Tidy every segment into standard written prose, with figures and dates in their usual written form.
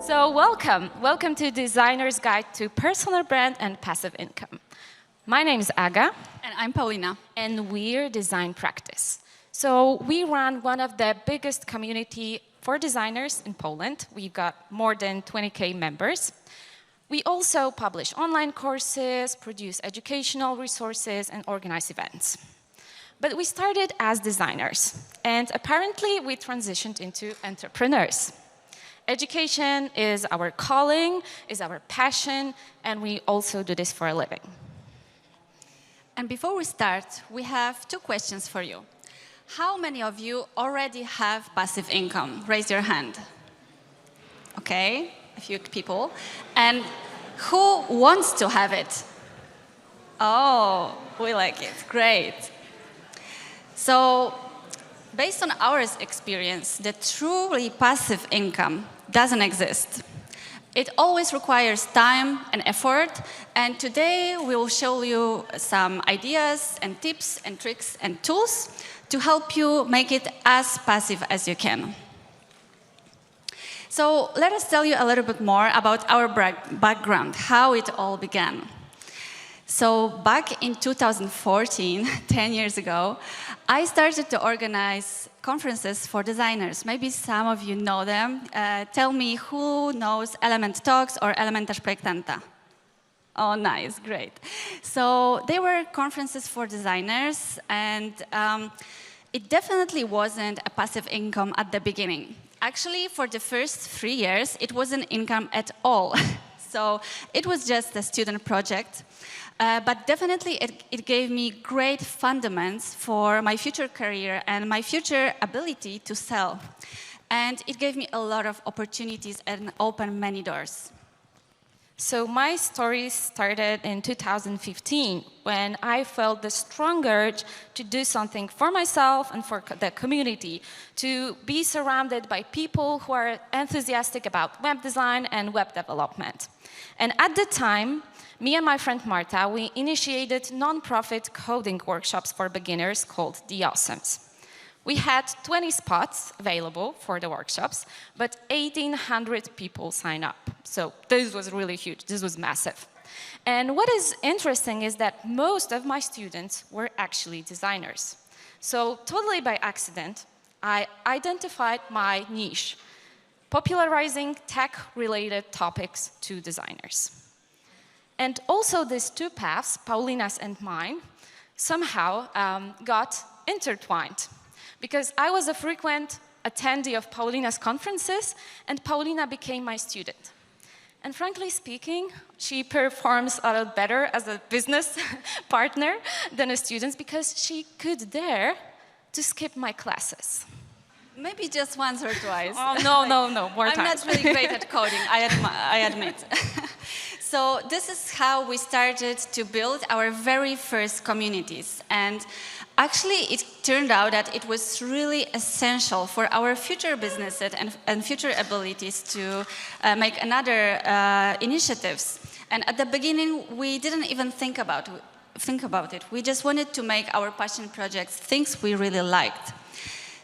So welcome to Designer's Guide to Personal Brand and Passive Income. My name is Aga. And I'm Paulina. And we're Design Practice. So we run one of the biggest community for designers in Poland. We've got more than 20K members. We also publish online courses, produce educational resources, and organize events. But we started as designers, and apparently we transitioned into entrepreneurs. Education is our calling, is our passion, and we also do this for a living. And before we start, we have two questions for you. How many of you already have passive income? Raise your hand. Okay, a few people. And who wants to have it? Oh, we like it. Great. So, based on our experience, the truly passive income doesn't exist. It always requires time and effort, and today we will show you some ideas and tips and tricks and tools to help you make it as passive as you can. So let us tell you a little bit more about our background, how it all began. So back in 2014, 10 years ago, I started to organize conferences for designers. Maybe some of you know them. Tell me who knows Element Talks or Elementarz Projektanta. Oh, nice, great. So they were conferences for designers, and it definitely wasn't a passive income at the beginning. Actually, for the first 3 years, it wasn't income at all. So it was just a student project. But definitely it gave me great fundamentals for my future career and my future ability to sell. And it gave me a lot of opportunities and opened many doors. So my story started in 2015 when I felt the strong urge to do something for myself and for the community, to be surrounded by people who are enthusiastic about web design and web development. And at the time, me and my friend Marta, we initiated non-profit coding workshops for beginners called The Awesomes. We had 20 spots available for the workshops, but 1,800 people signed up. So this was really huge, this was massive. And what is interesting is that most of my students were actually designers. So totally by accident, I identified my niche, popularizing tech-related topics to designers. And also these two paths, Paulina's and mine, somehow got intertwined. Because I was a frequent attendee of Paulina's conferences, and Paulina became my student. And frankly speaking, she performs a lot better as a business partner than a student because she could dare to skip my classes. Maybe just once or twice. Oh, no, more times. I'm not really great at coding, I admit. So this is how we started to build our very first communities. And actually, it turned out that it was really essential for our future businesses and future abilities to make another initiatives. And at the beginning, we didn't even think about it. We just wanted to make our passion projects things we really liked.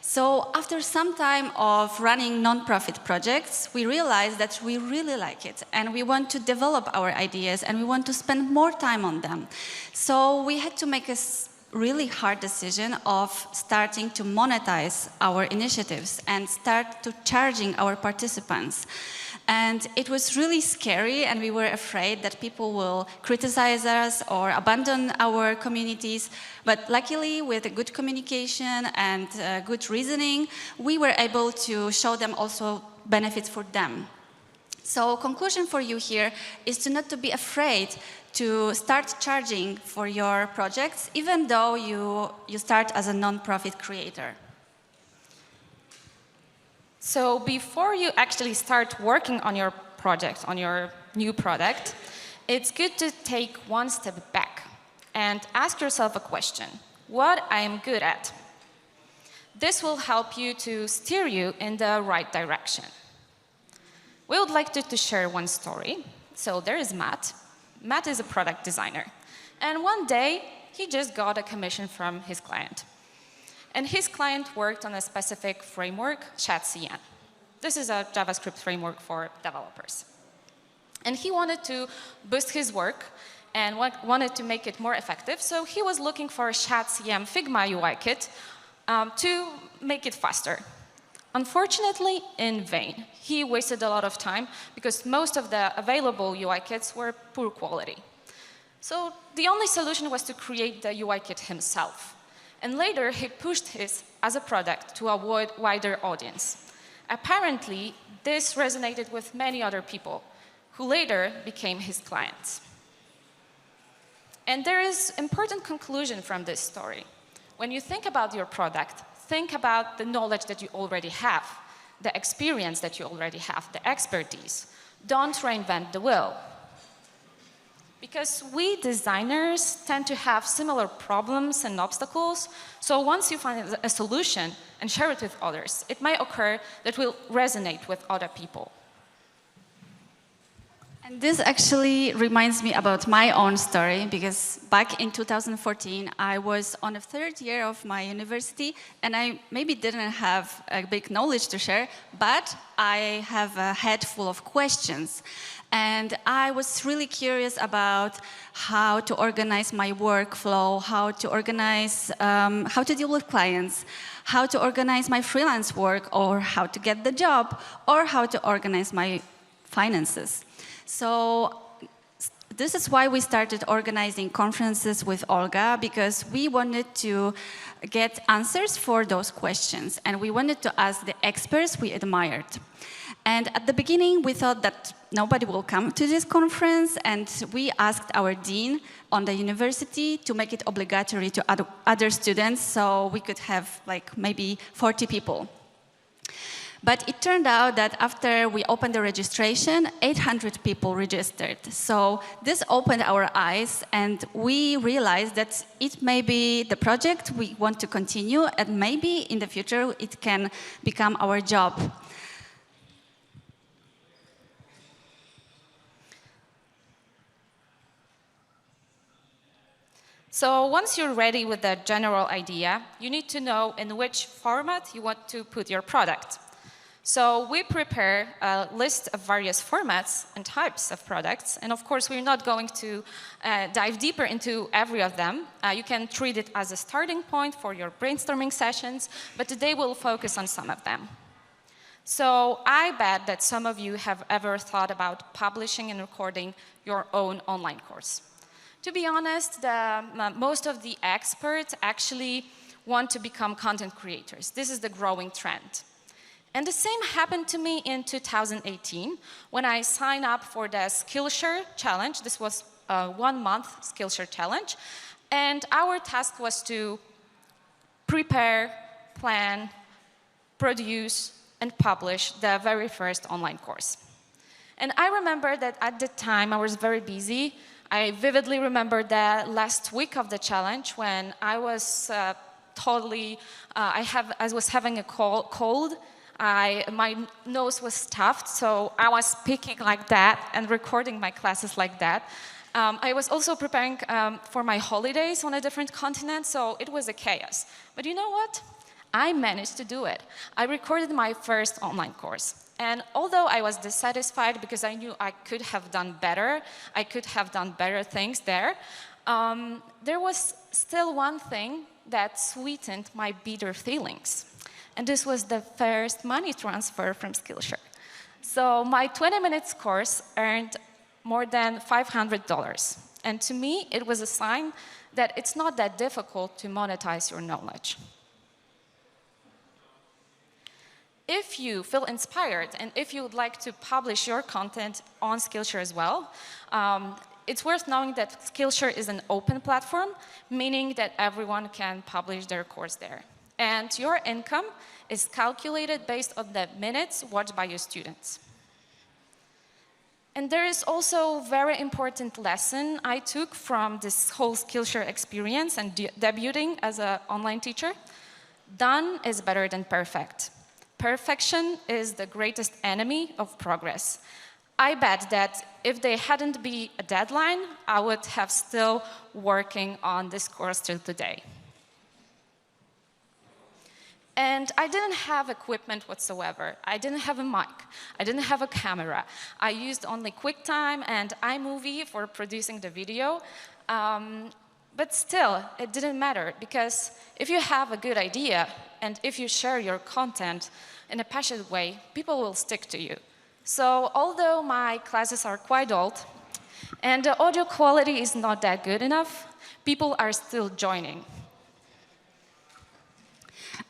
So after some time of running non-profit projects, we realized that we really like it and we want to develop our ideas and we want to spend more time on them. So we had to make a really hard decision of starting to monetize our initiatives and start to charging our participants. And it was really scary, and we were afraid that people will criticize us or abandon our communities. But luckily, with a good communication and good reasoning, we were able to show them also benefits for them. So conclusion for you here is to not to be afraid to start charging for your projects, even though you start as a non-profit creator. So before you actually start working on your project, on your new product, it's good to take one step back and ask yourself a question: what I am good at? This will help you to steer you in the right direction. We would like to share one story. So there is Matt. Matt is a product designer. And one day, he just got a commission from his client. And his client worked on a specific framework, ChatCN. This is a JavaScript framework for developers. And he wanted to boost his work and wanted to make it more effective, so he was looking for a ShadCM Figma UI kit to make it faster. Unfortunately, in vain. He wasted a lot of time because most of the available UI kits were poor quality. So the only solution was to create the UI kit himself. And later, he pushed his as a product to a wider audience. Apparently, this resonated with many other people, who later became his clients. And there is an important conclusion from this story. When you think about your product, think about the knowledge that you already have, the experience that you already have, the expertise. Don't reinvent the wheel. Because we designers tend to have similar problems and obstacles, so once you find a solution and share it with others, it might occur that will resonate with other people. And this actually reminds me about my own story, because back in 2014, I was on the third year of my university, and I maybe didn't have a big knowledge to share, but I have a head full of questions. And I was really curious about how to organize my workflow, how to organize, how to deal with clients, how to organize my freelance work, or how to get the job, or how to organize my finances. So this is why we started organizing conferences with Olga, because we wanted to get answers for those questions, and we wanted to ask the experts we admired. And at the beginning, we thought that nobody will come to this conference, and we asked our dean on the university to make it obligatory to other students, so we could have like maybe 40 people. But it turned out that after we opened the registration, 800 people registered. So this opened our eyes, and we realized that it may be the project we want to continue, and maybe in the future it can become our job. So once you're ready with the general idea, you need to know in which format you want to put your product. So we prepare a list of various formats and types of products, and of course we're not going to dive deeper into every of them. You can treat it as a starting point for your brainstorming sessions, but today we'll focus on some of them. So I bet that some of you have ever thought about publishing and recording your own online course. To be honest, most of the experts actually want to become content creators. This is the growing trend. And the same happened to me in 2018 when I signed up for the Skillshare challenge. This was a 1-month Skillshare challenge. And our task was to prepare, plan, produce, and publish the very first online course. And I remember that at the time I was very busy. I vividly remember the last week of the challenge when I was I was having a cold. My nose was stuffed, so I was speaking like that and recording my classes like that. I was also preparing for my holidays on a different continent, so it was a chaos. But you know what? I managed to do it. I recorded my first online course. And although I was dissatisfied because I knew I could have done better, I could have done better things there, there was still one thing that sweetened my bitter feelings. And this was the first money transfer from Skillshare. So my 20 minutes course earned more than $500. And to me, it was a sign that it's not that difficult to monetize your knowledge. If you feel inspired and if you would like to publish your content on Skillshare as well, it's worth knowing that Skillshare is an open platform, meaning that everyone can publish their course there. And your income is calculated based on the minutes watched by your students. And there is also a very important lesson I took from this whole Skillshare experience and debuting as an online teacher. Done is better than perfect. Perfection is the greatest enemy of progress. I bet that if there hadn't been a deadline, I would have still working on this course till today. And I didn't have equipment whatsoever. I didn't have a mic. I didn't have a camera. I used only QuickTime and iMovie for producing the video. But still, it didn't matter, because if you have a good idea and if you share your content in a passionate way, people will stick to you. So although my classes are quite old and the audio quality is not that good enough, people are still joining.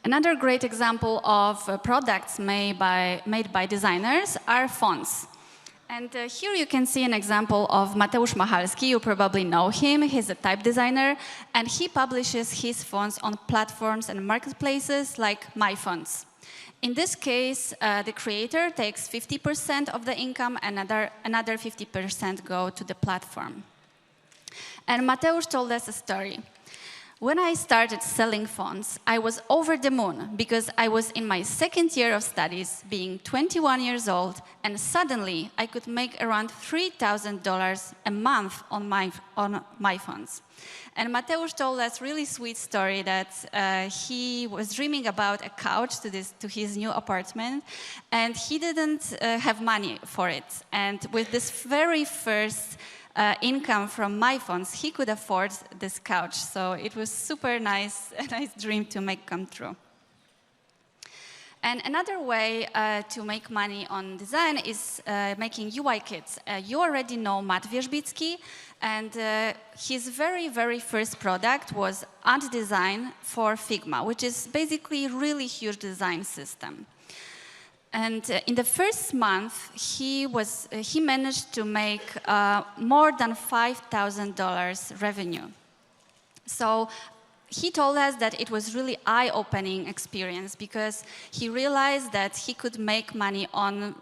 Another great example of products made by designers are fonts. And here you can see an example of Mateusz Machalski. You probably know him. He's a type designer, and he publishes his fonts on platforms and marketplaces like MyFonts. In this case, the creator takes 50% of the income, and another 50% go to the platform. And Mateusz told us a story. When I started selling fonts, I was over the moon because I was in my second year of studies, being 21 years old, and suddenly I could make around $3,000 a month on my fonts. And Mateusz told us a really sweet story that he was dreaming about a couch to his new apartment, and he didn't have money for it. And with this very first income from my fonts, he could afford this couch. So it was super nice, a nice dream to make come true. And another way to make money on design is making UI kits. You already know Matt Wierzbicki, and his very first product was Ant Design for Figma, which is basically a really huge design system. And in the first month, he managed to make more than $5,000 revenue. So he told us that it was really eye-opening experience because he realized that he could make money on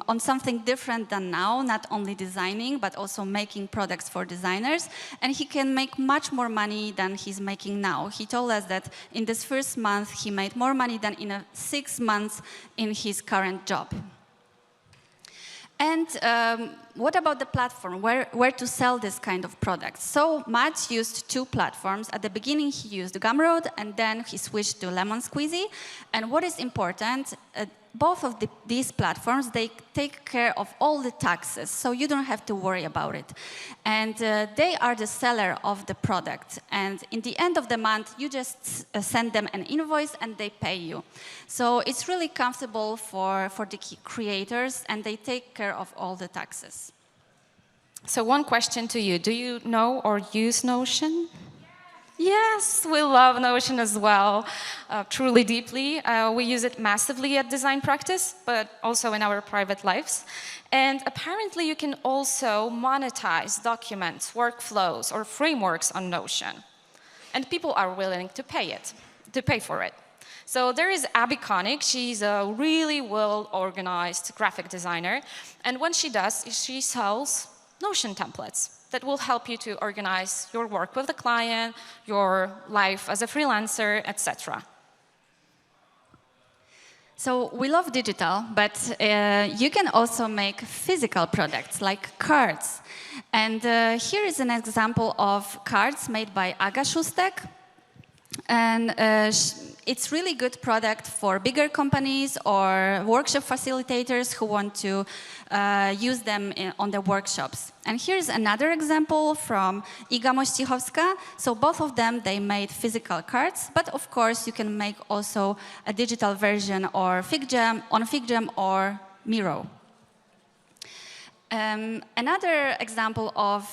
on something different than now, not only designing, but also making products for designers. And he can make much more money than he's making now. He told us that in this first month, he made more money than in 6 months in his current job. And what about the platform? Where to sell this kind of products? So Matt used 2 platforms. At the beginning, he used Gumroad, and then he switched to Lemon Squeezy. And what is important, both of these platforms, they take care of all the taxes, so you don't have to worry about it. And they are the seller of the product. And in the end of the month, you just send them an invoice and they pay you. So it's really comfortable for the creators, and they take care of all the taxes. So one question to you. Do you know or use Notion? Yes, we love Notion as well, truly deeply. We use it massively at design practice, but also in our private lives. And apparently you can also monetize documents, workflows, or frameworks on Notion. And people are willing to pay for it. So there is Abby Koenig. She's a really well-organized graphic designer. And what she does is she sells Notion templates that will help you to organize your work with the client, your life as a freelancer, etc. So we love digital, but you can also make physical products like cards. And here is an example of cards made by Aga Szustek. And it's really good product for bigger companies or workshop facilitators who want to use them on their workshops. And here's another example from Iga Mościchowska. So both of them, they made physical cards, but of course you can make also a digital version or on FigJam or Miro. Another example of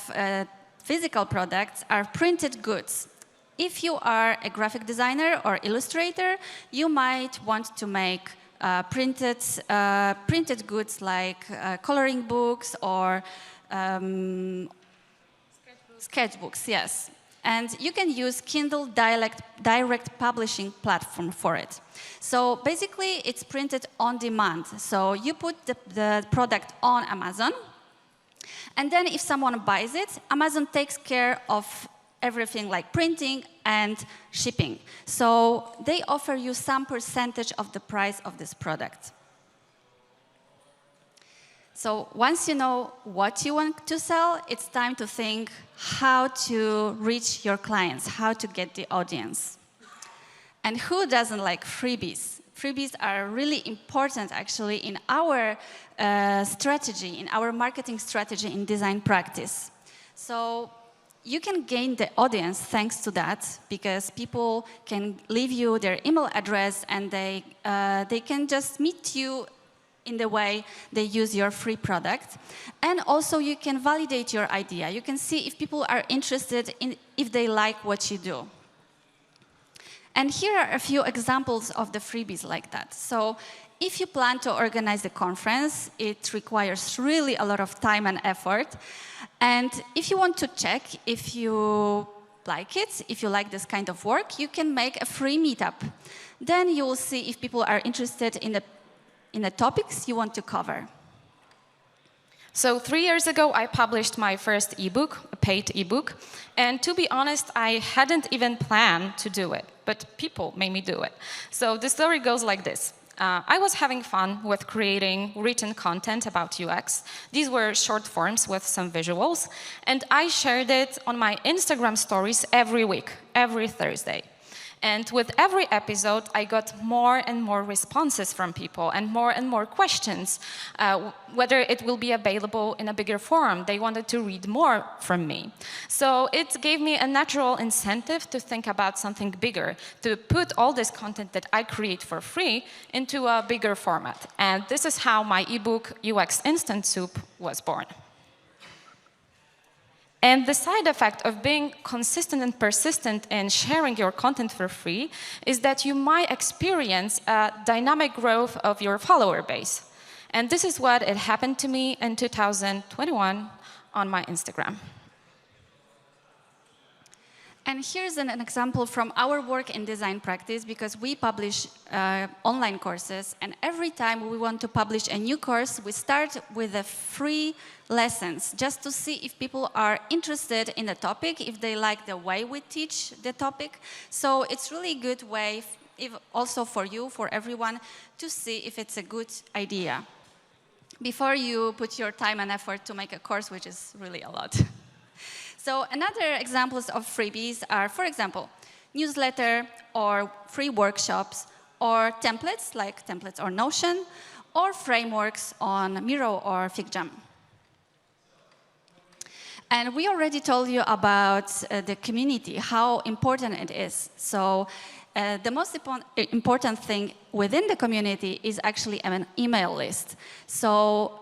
physical products are printed goods. If you are a graphic designer or illustrator, you might want to make printed goods like coloring books or sketchbooks, yes. And you can use Kindle direct publishing platform for it. So basically, it's printed on demand. So you put the product on Amazon, and then if someone buys it, Amazon takes care of everything like printing and shipping. So they offer you some percentage of the price of this product. So once you know what you want to sell, it's time to think how to reach your clients, how to get the audience. And who doesn't like freebies? Freebies are really important actually in our strategy, in our marketing strategy in design practice. So you can gain the audience thanks to that, because people can leave you their email address and they can just meet you in the way they use your free product. And also you can validate your idea. You can see if people are interested in, if they like what you do. And here are a few examples of the freebies like that. So if you plan to organize the conference, it requires really a lot of time and effort. And if you want to check if you like it, if you like this kind of work, you can make a free meetup. Then you will see if people are interested in the topics you want to cover. So 3 years ago, I published my first ebook, a paid ebook. And to be honest, I hadn't even planned to do it, but people made me do it. So the story goes like this. I was having fun with creating written content about UX. These were short forms with some visuals. And I shared it on my Instagram stories every week, every Thursday. And with every episode, I got more and more responses from people and more questions, whether it will be available in a bigger form. They wanted to read more from me. So it gave me a natural incentive to think about something bigger, to put all this content that I create for free into a bigger format. And this is how my ebook, UX Instant Soup, was born. And the side effect of being consistent and persistent in sharing your content for free is that you might experience a dynamic growth of your follower base. And this is what it happened to me in 2021 on my Instagram. And here's an example from our work in design practice, because we publish online courses, and every time we want to publish a new course, we start with the free lessons, just to see if people are interested in the topic, if they like the way we teach the topic. So it's really a good way, also for you, for everyone, to see if it's a good idea before you put your time and effort to make a course, which is really a lot. So another examples of freebies are, for example, newsletter or free workshops or templates, like templates or Notion, or frameworks on Miro or FigJam. And we already told you about the community, how important it is. So the most important thing within the community is actually an email list. So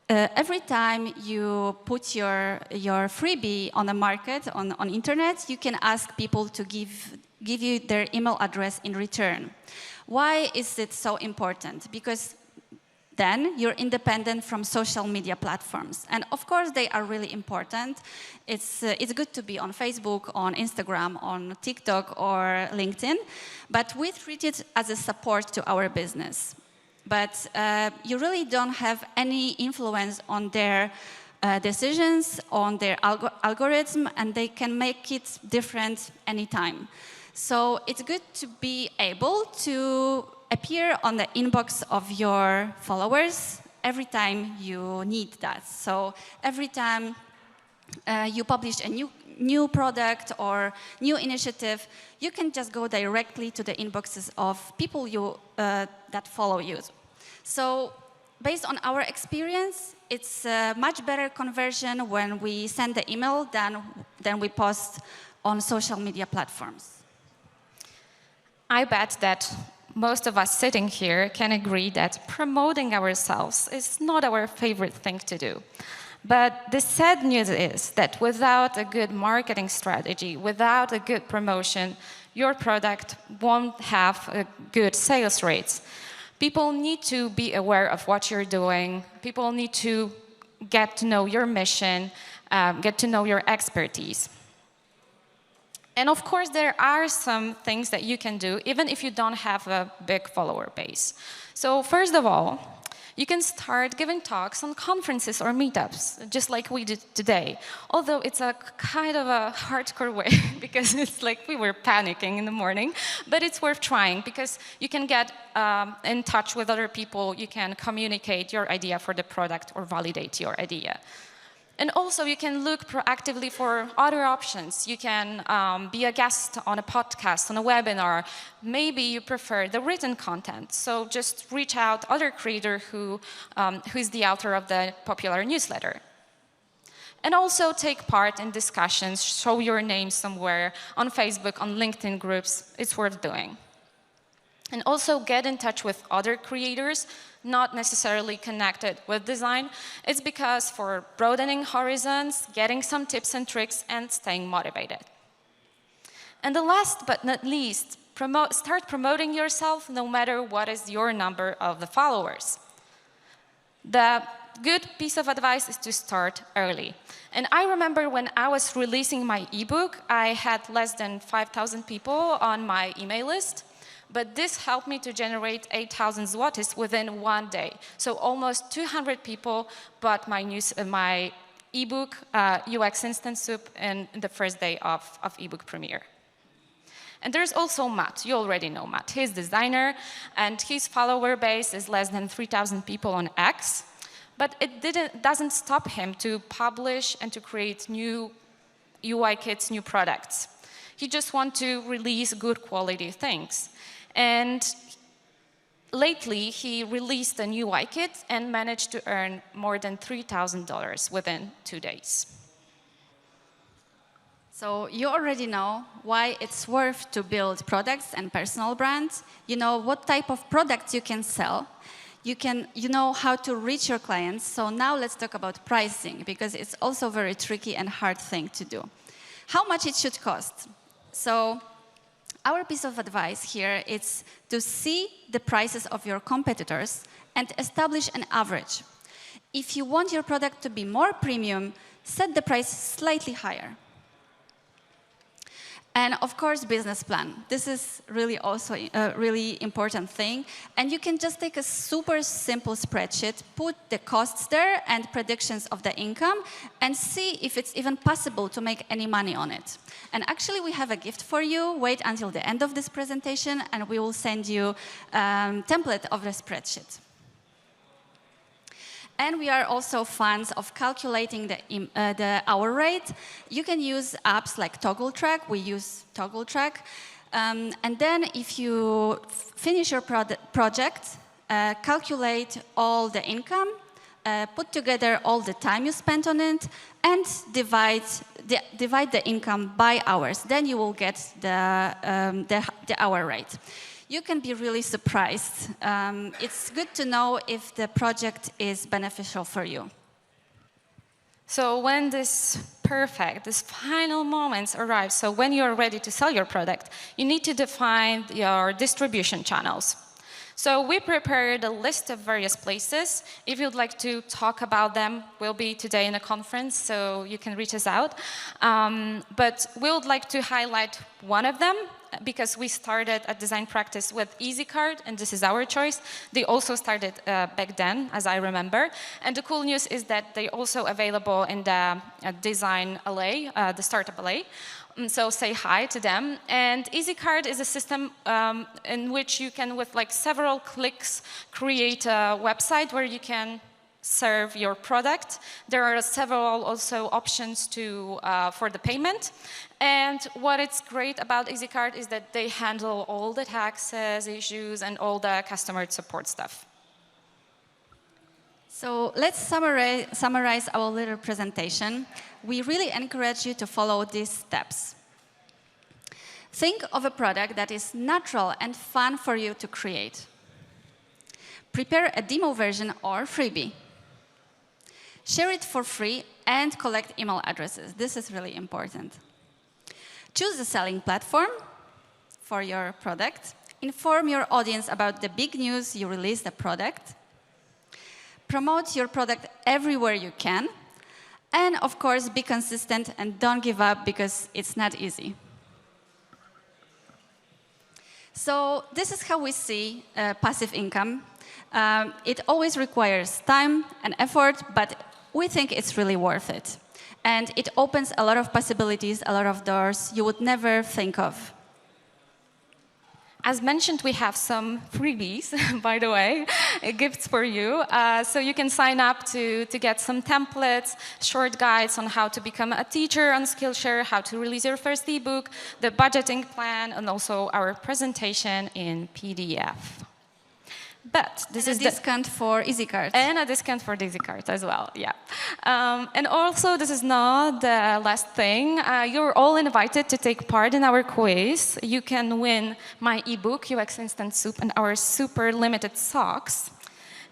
every time you put your freebie on the market, on internet, you can ask people to give you their email address in return. Why is it so important? Because then you're independent from social media platforms. And of course, they are really important. It's good to be on Facebook, on Instagram, on TikTok, or LinkedIn, but we treat it as a support to our business. But you really don't have any influence on their decisions, on their algorithm, and they can make it different anytime. So it's good to be able to appear on the inbox of your followers every time you need that. So every time you publish a new product or new initiative, you can just go directly to the inboxes of people that follow you. So based on our experience, it's a much better conversion when we send the email than we post on social media platforms. I bet that most of us sitting here can agree that promoting ourselves is not our favorite thing to do. But the sad news is that without a good marketing strategy, without a good promotion, your product won't have good sales rates. People need to be aware of what you're doing. People need to get to know your mission, get to know your expertise. And of course, there are some things that you can do, even if you don't have a big follower base. So first of all, you can start giving talks on conferences or meetups, just like we did today. Although it's a kind of a hardcore way, because it's like we were panicking in the morning, but it's worth trying, because you can get in touch with other people, you can communicate your idea for the product or validate your idea. And also, you can look proactively for other options. You can be a guest on a podcast, on a webinar. Maybe you prefer the written content, so just reach out to other creator who is the author of the popular newsletter. And also take part in discussions, show your name somewhere on Facebook, on LinkedIn groups. It's worth doing. And also get in touch with other creators, not necessarily connected with design. It's because for broadening horizons, getting some tips and tricks, and staying motivated. And the last but not least, start promoting yourself no matter what is your number of the followers. The good piece of advice is to start early. And I remember when I was releasing my ebook, I had less than 5,000 people on my email list. But this helped me to generate 8,000 zlotys within one day. So almost 200 people bought my ebook, UX Instant Soup, in the first day of ebook premiere. And there's also Matt. You already know Matt. He's a designer, and his follower base is less than 3,000 people on X. But it doesn't stop him to publish and to create new UI kits, new products. He just wants to release good quality things. And lately, he released a new UI kit and managed to earn more than $3,000 within 2 days. So you already know why it's worth to build products and personal brands. You know what type of products you can sell. You know how to reach your clients. So now let's talk about pricing, because it's also a very tricky and hard thing to do. How much it should cost? So our piece of advice here is to see the prices of your competitors and establish an average. If you want your product to be more premium, set the price slightly higher. And of course, business plan. This is really also a really important thing. And you can just take a super simple spreadsheet, put the costs there and predictions of the income, and see if it's even possible to make any money on it. And actually, we have a gift for you. Wait until the end of this presentation, and we will send you a template of the spreadsheet. And we are also fans of calculating the hour rate. You can use apps like ToggleTrack. We use ToggleTrack. And then if you finish your project, calculate all the income, put together all the time you spent on it, and divide the income by hours. Then you will get the hour rate. You can be really surprised. It's good to know if the project is beneficial for you. So when this final moments arrive, so when you're ready to sell your product, you need to define your distribution channels. So we prepared a list of various places. If you'd like to talk about them, we'll be today in a conference, so you can reach us out. But we would like to highlight one of them, because we started a design practice with EasyCard, and this is our choice. They also started back then, as I remember. And the cool news is that they're also available in the Design LA, the Startup LA. So say hi to them. And EasyCard is a system in which you can, with like several clicks, create a website where you can serve your product. There are several also options for the payment. And what is great about EasyCard is that they handle all the taxes, issues, and all the customer support stuff. So let's summarize our little presentation. We really encourage you to follow these steps. Think of a product that is natural and fun for you to create. Prepare a demo version or freebie. Share it for free and collect email addresses. This is really important. Choose a selling platform for your product. Inform your audience about the big news you release the product. Promote your product everywhere you can. And of course, be consistent and don't give up, because it's not easy. So this is how we see passive income. It always requires time and effort, but we think it's really worth it. And it opens a lot of possibilities, a lot of doors you would never think of. As mentioned, we have some freebies, by the way, gifts for you. So you can sign up to get some templates, short guides on how to become a teacher on Skillshare, how to release your first ebook, the budgeting plan, and also our presentation in PDF. But this is a discount for EasyCard. And a discount for the EasyCard as well, yeah. And also, this is not the last thing. You're all invited to take part in our quiz. You can win my ebook, UX Instant Soup, and our super limited socks.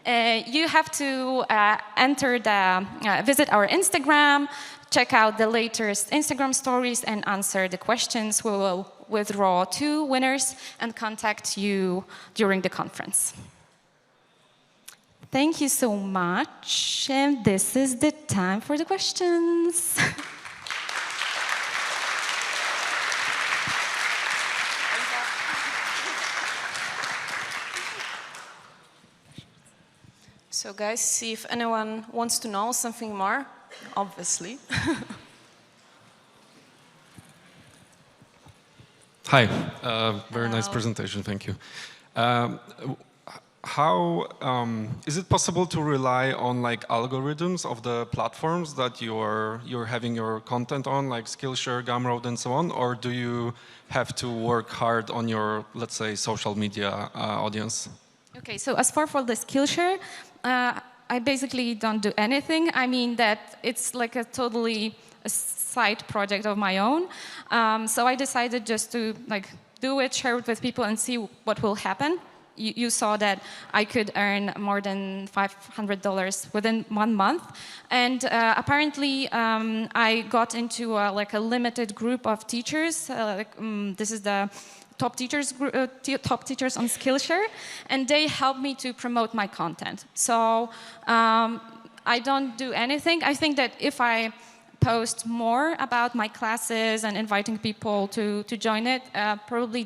You have to visit our Instagram, check out the latest Instagram stories, and answer the questions. We will withdraw 2 winners and contact you during the conference. Thank you so much, and this is the time for the questions. So guys, see if anyone wants to know something more, obviously. Hi, very nice presentation, thank you. How is it possible to rely on like algorithms of the platforms that you're having your content on, like Skillshare, Gumroad, and so on, or do you have to work hard on your, let's say, social media audience? Okay, so as far for the Skillshare, I basically don't do anything. I mean that it's like a totally side project of my own. So I decided just to like do it, share it with people, and see what will happen. You saw that I could earn more than $500 within 1 month, and apparently I got into like a limited group of teachers. This is the top teachers on Skillshare, and they helped me to promote my content. So I don't do anything. I think that if I post more about my classes and inviting people to join it, probably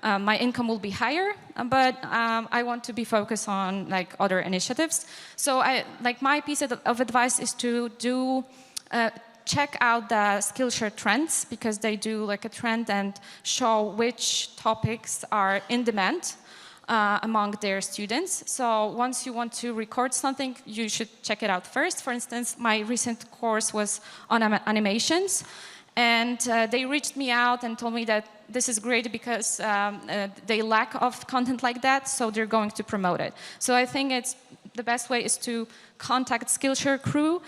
my income will be higher, but I want to be focused on like other initiatives. So my piece of advice is to check out the Skillshare trends, because they do like a trend and show which topics are in demand among their students. So once you want to record something, you should check it out first. For instance, my recent course was on animations, and they reached me out and told me that this is great because they lack of content like that, so they're going to promote it. So I think the best way is to contact Skillshare crew,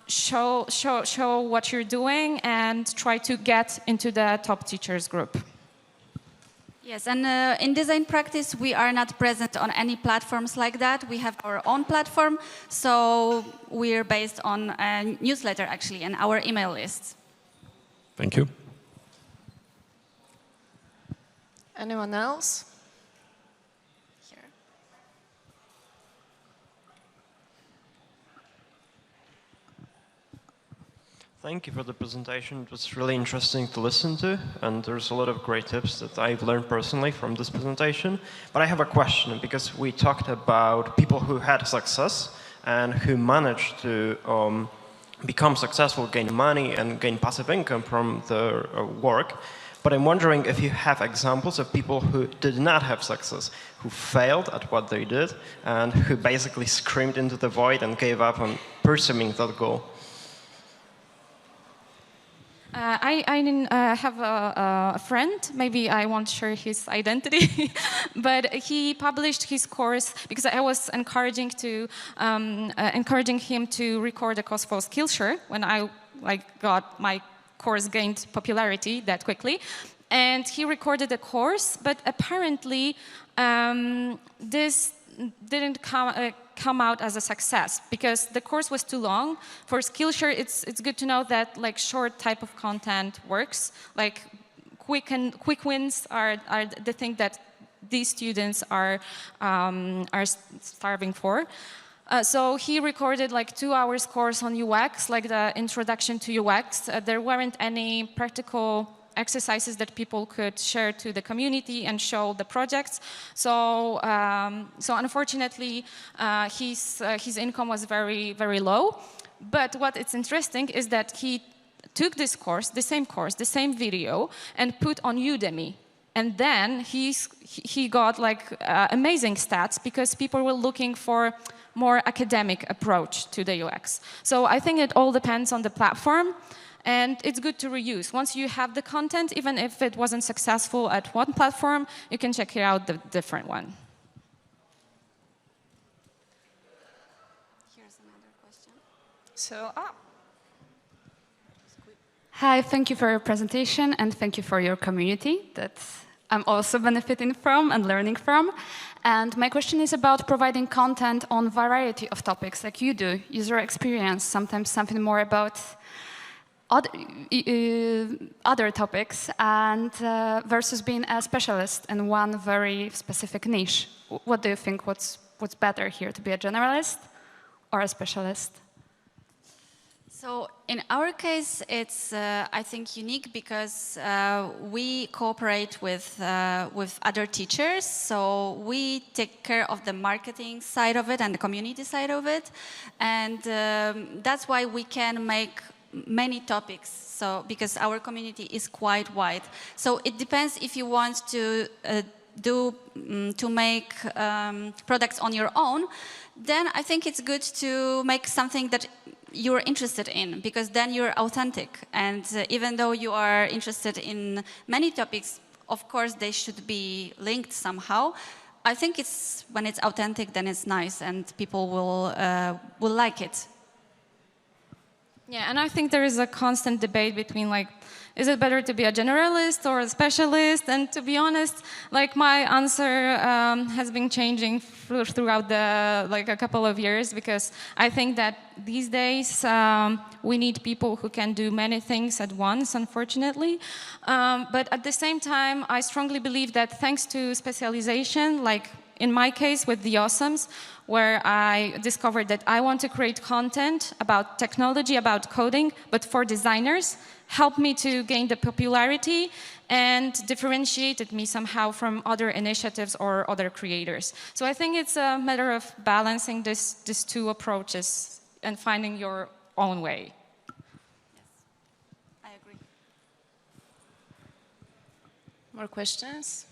show what you're doing, and try to get into the top teachers group. Yes, and in design practice, we are not present on any platforms like that. We have our own platform, so we're based on a newsletter, actually, and our email list. Thank you. Anyone else? Here. Thank you for the presentation. It was really interesting to listen to, and there's a lot of great tips that I've learned personally from this presentation. But I have a question, because we talked about people who had success and who managed to become successful, gain money, and gain passive income from their work. But I'm wondering if you have examples of people who did not have success, who failed at what they did, and who basically screamed into the void and gave up on pursuing that goal. I have a friend, maybe I won't share his identity, but he published his course because I was encouraging him to record a course for Skillshare when I got my course gained popularity that quickly. And he recorded a course, but apparently this didn't come out as a success because the course was too long. For Skillshare, it's good to know that like short type of content works. Like quick wins are the thing that these students are starving for. So he recorded like 2 hours course on UX, like the introduction to UX. There weren't any practical exercises that people could share to the community and show the projects. So, so unfortunately, his income was very, very low. But what is interesting is that he took this course, the same video, and put on Udemy. And then he got like amazing stats because people were looking for more academic approach to the UX. So I think it all depends on the platform, and it's good to reuse. Once you have the content, even if it wasn't successful at one platform, you can check it out the different one. Here's another question. So, Hi, thank you for your presentation and thank you for your community that I'm also benefiting from and learning from. And my question is about providing content on variety of topics like you do, user experience, sometimes something more about other topics, and versus being a specialist in one very specific niche. What do you think, what's better here, to be a generalist or a specialist? So in our case, it's, I think, unique because we cooperate with other teachers. So we take care of the marketing side of it and the community side of it. And that's why we can make many topics. So because our community is quite wide. So it depends if you want to make products on your own, then I think it's good to make something that you're interested in, because then you're authentic. And even though you are interested in many topics, of course they should be linked somehow. I think it's when it's authentic, then it's nice and people will like it. Yeah, and I think there is a constant debate between like, is it better to be a generalist or a specialist? And to be honest, like my answer has been changing throughout the like a couple of years, because I think that these days we need people who can do many things at once, unfortunately. But at the same time, I strongly believe that thanks to specialization, like in my case with the Awesomes, where I discovered that I want to create content about technology, about coding, but for designers, helped me to gain the popularity and differentiated me somehow from other initiatives or other creators. So I think it's a matter of balancing these two approaches and finding your own way. Yes, I agree. more questions?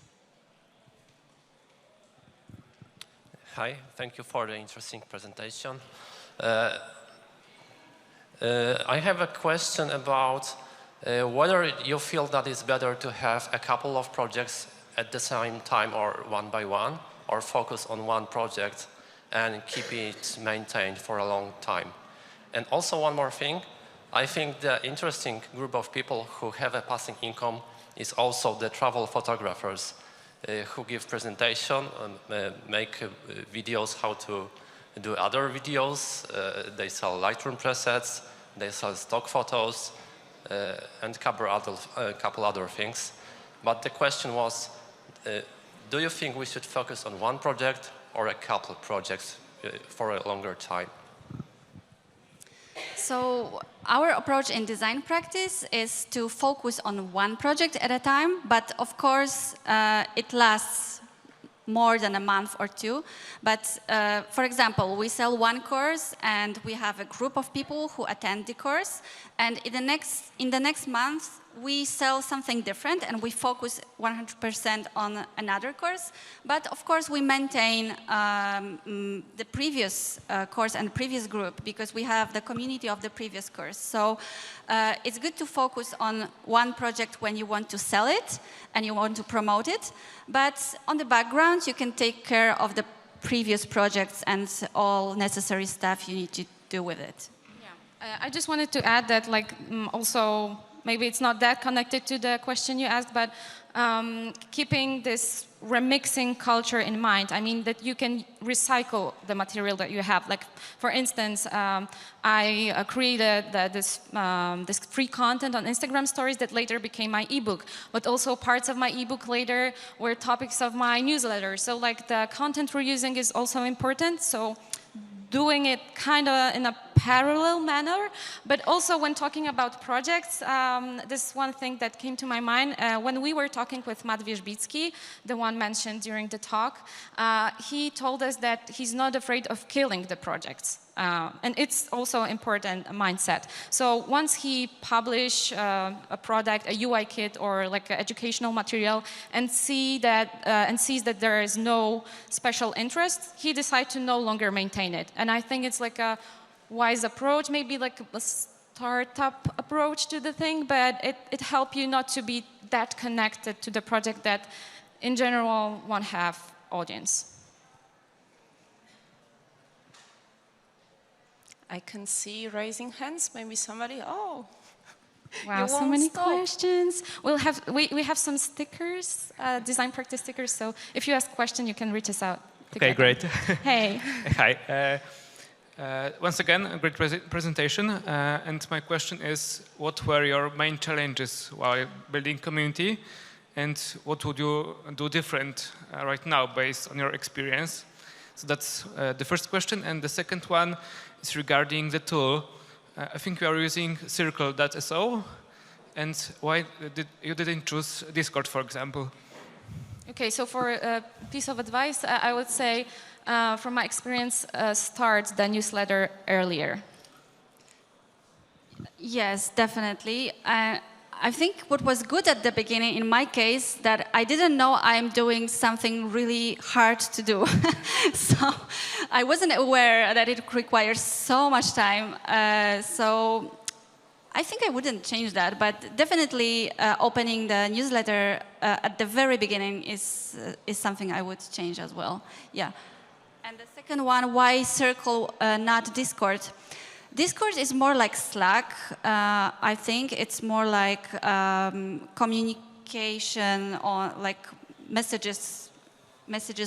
Hi, thank you for the interesting presentation. I have a question about whether you feel that it's better to have a couple of projects at the same time or one by one, or focus on one project and keep it maintained for a long time. And also one more thing, I think the interesting group of people who have a passing income is also the travel photographers who give presentation, make videos how to do other videos. They sell Lightroom presets, they sell stock photos, and cover a couple other things. But the question was, do you think we should focus on one project or a couple of projects for a longer time? So our approach in design practice is to focus on one project at a time, but of course it lasts more than a month or two. But for example, we sell one course and we have a group of people who attend the course, and in the next month we sell something different and we focus 100% on another course. But of course we maintain the previous course and previous group, because we have the community of the previous course. So it's good to focus on one project when you want to sell it and you want to promote it. But on the background, you can take care of the previous projects and all necessary stuff you need to do with it. Yeah, I just wanted to add that, like, also, maybe it's not that connected to the question you asked, but keeping this remixing culture in mind. I mean, that you can recycle the material that you have. Like, for instance, I created this free content on Instagram stories that later became my ebook, but also parts of my ebook later were topics of my newsletter. So, like, the content we're using is also important. So doing it kind of in a parallel manner. But also when talking about projects, this one thing that came to my mind, when we were talking with Matt Wierzbicki, the one mentioned during the talk, he told us that he's not afraid of killing the projects. And it's also an important mindset. So once he publish a product, a UI kit or like educational material, and sees that there is no special interest, he decides to no longer maintain it. And I think it's like a wise approach, maybe like a startup approach to the thing, but it helps you not to be that connected to the project that in general won't have audience. I can see raising hands. Maybe somebody. Oh, wow! So many questions. We have some stickers, design practice stickers. So if you ask a question, you can reach us out. Okay, great. Hey. Hi. Once again, a great presentation. And my question is, what were your main challenges while building community, and what would you do different right now based on your experience? So that's the first question. And the second one is regarding the tool. I think you are using circle.so, and why you didn't choose Discord, for example? Okay, so for a piece of advice, I would say, from my experience, start the newsletter earlier. Yes, definitely. I think what was good at the beginning, in my case, that I didn't know I'm doing something really hard to do. So I wasn't aware that it requires so much time. So I think I wouldn't change that, but definitely opening the newsletter at the very beginning is something I would change as well. Yeah. And the second one, why Circle, not Discord? Discord is more like Slack. I think it's more like communication or like messages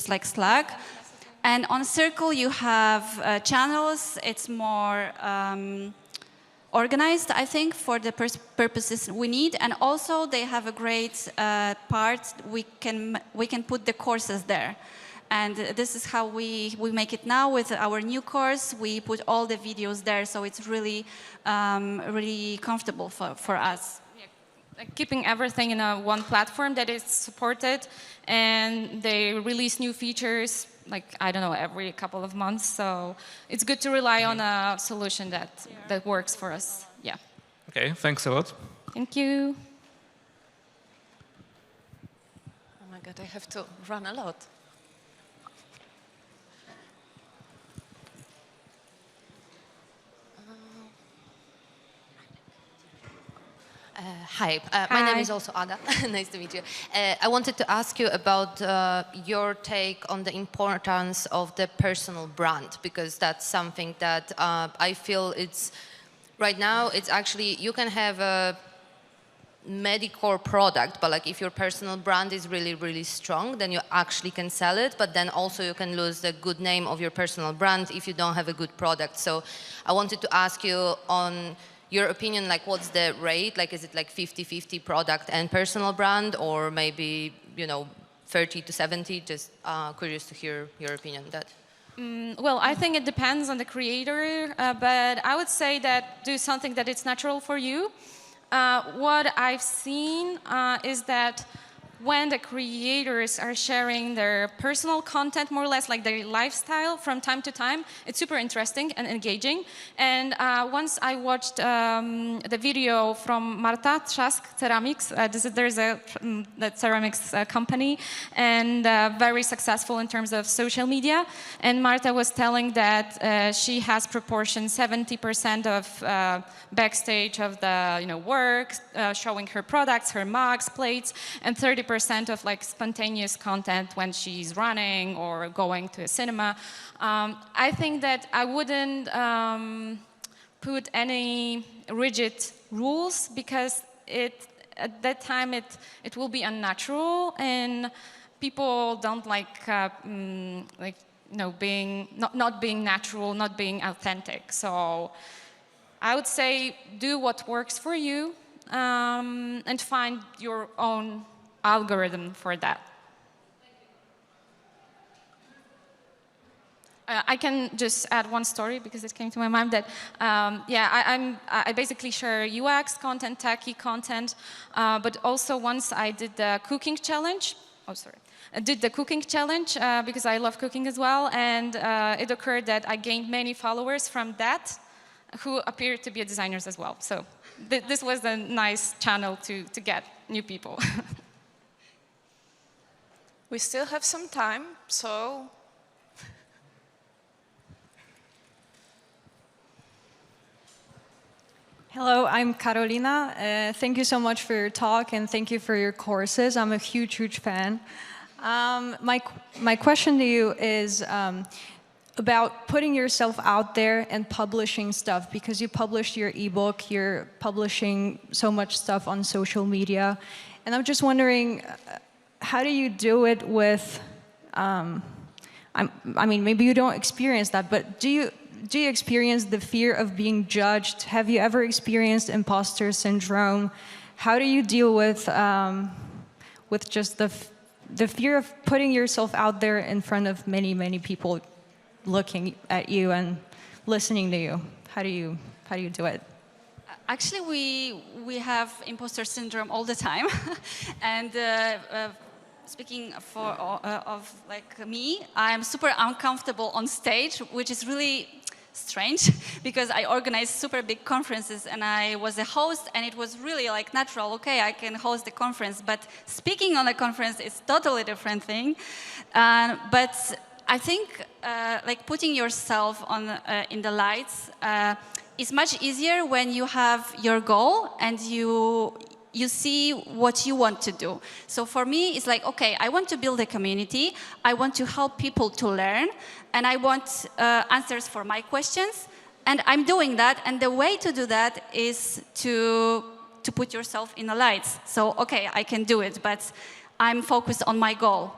like Slack. And on Circle you have channels. It's more organized, I think, for the purposes we need. And also they have a great part. We can put the courses there. And this is how we make it now with our new course. We put all the videos there, so it's really, really comfortable for us. Yeah, like keeping everything in one platform that is supported, and they release new features, like, I don't know, every couple of months. So it's good to rely on a solution that works for us. Yeah. Okay, thanks a lot. Thank you. Oh my God, I have to run a lot. Hi, my name is also Ada. Nice to meet you. I wanted to ask you about your take on the importance of the personal brand, because that's something that I feel right now it's actually, you can have a medicore product, but like if your personal brand is really, really strong, then you actually can sell it, but then also you can lose the good name of your personal brand if you don't have a good product. So I wanted to ask you on your opinion, like what's the rate? Like is it like 50-50 product and personal brand, or maybe, 30 to 70? Just curious to hear your opinion on that. Well, I think it depends on the creator, but I would say that do something that is natural for you. What I've seen is that when the creators are sharing their personal content, more or less like their lifestyle from time to time, it's super interesting and engaging. And once I watched the video from Marta Trzask Ceramics. There's a ceramics company, and very successful in terms of social media. And Marta was telling that she has proportion 70% of backstage of the work, showing her products, her mugs, plates, and 30% of like spontaneous content when she's running or going to a cinema. I think that I wouldn't put any rigid rules, because at that time it will be unnatural, and people don't like being not being natural, not being authentic. So I would say do what works for you, and find your own algorithm for that. I can just add one story because it came to my mind that, I basically share UX content, techie content, but also once I did the cooking challenge. Oh, sorry. I did the cooking challenge because I love cooking as well, and it occurred that I gained many followers from that who appeared to be designers as well. So this was a nice channel to get new people. We still have some time, so... Hello, I'm Carolina. Thank you so much for your talk and thank you for your courses. I'm a huge, huge fan. My question to you is about putting yourself out there and publishing stuff, because you published your ebook, you're publishing so much stuff on social media. And I'm just wondering, how do you do it with, I mean, maybe you don't experience that, but do you experience the fear of being judged? Have you ever experienced imposter syndrome? How do you deal with just the fear of putting yourself out there in front of many, many people looking at you and listening to you? How do you do it? Actually, we have imposter syndrome all the time, and speaking of like me, I'm super uncomfortable on stage, which is really strange because I organized super big conferences and I was a host, and it was really like natural. Okay, I can host the conference, but speaking on a conference is totally different thing. But I think like putting yourself on in the lights is much easier when you have your goal and you see what you want to do. So for me, it's like, okay, I want to build a community, I want to help people to learn, and I want answers for my questions, and I'm doing that, and the way to do that is to put yourself in the lights. So, okay, I can do it, but I'm focused on my goal.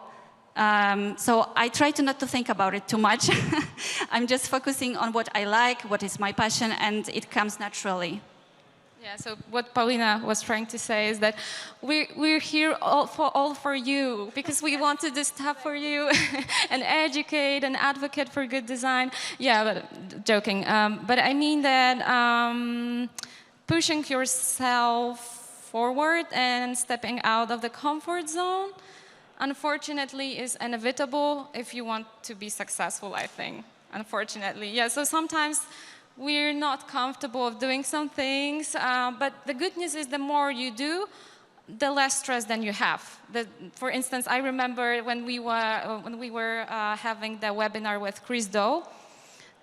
So I try to not to think about it too much. I'm just focusing on what I like, what is my passion, and it comes naturally. Yeah, so what Paulina was trying to say is that we're here all for you, because we want to do stuff for you and educate and advocate for good design. Yeah, but joking. But I mean that pushing yourself forward and stepping out of the comfort zone, unfortunately, is inevitable if you want to be successful, I think. Unfortunately, yeah, so sometimes we're not comfortable of doing some things, but the good news is the more you do, the less stress than you have. For instance, I remember when we were having the webinar with Chris Do,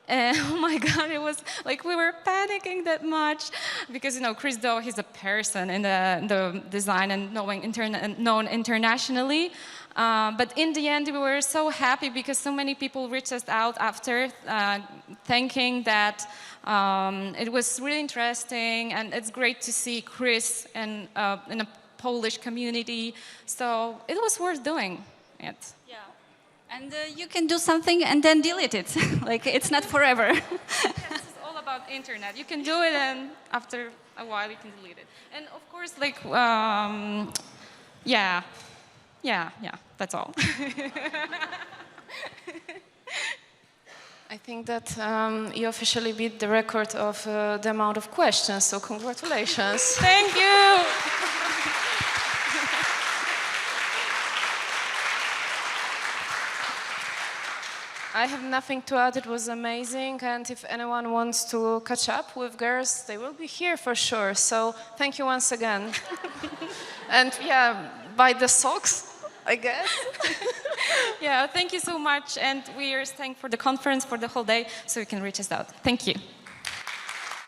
and oh my God, it was like we were panicking that much because, you know, Chris Do, he's a person in the design and known internationally. But in the end, we were so happy because so many people reached us out after, thanking that it was really interesting, and it's great to see Chris in a Polish community. So it was worth doing it. Yeah. And you can do something and then delete it. Like, it's not forever. Yeah, this is all about internet. You can do it, and after a while, you can delete it. And of course, like, yeah, that's all. I think that you officially beat the record of the amount of questions, so congratulations. Thank you. I have nothing to add. It was amazing, and if anyone wants to catch up with girls, they will be here for sure. So thank you once again. And yeah, buy the socks, I guess. Yeah, thank you so much, and we are staying for the conference for the whole day, so you can reach us out. Thank you.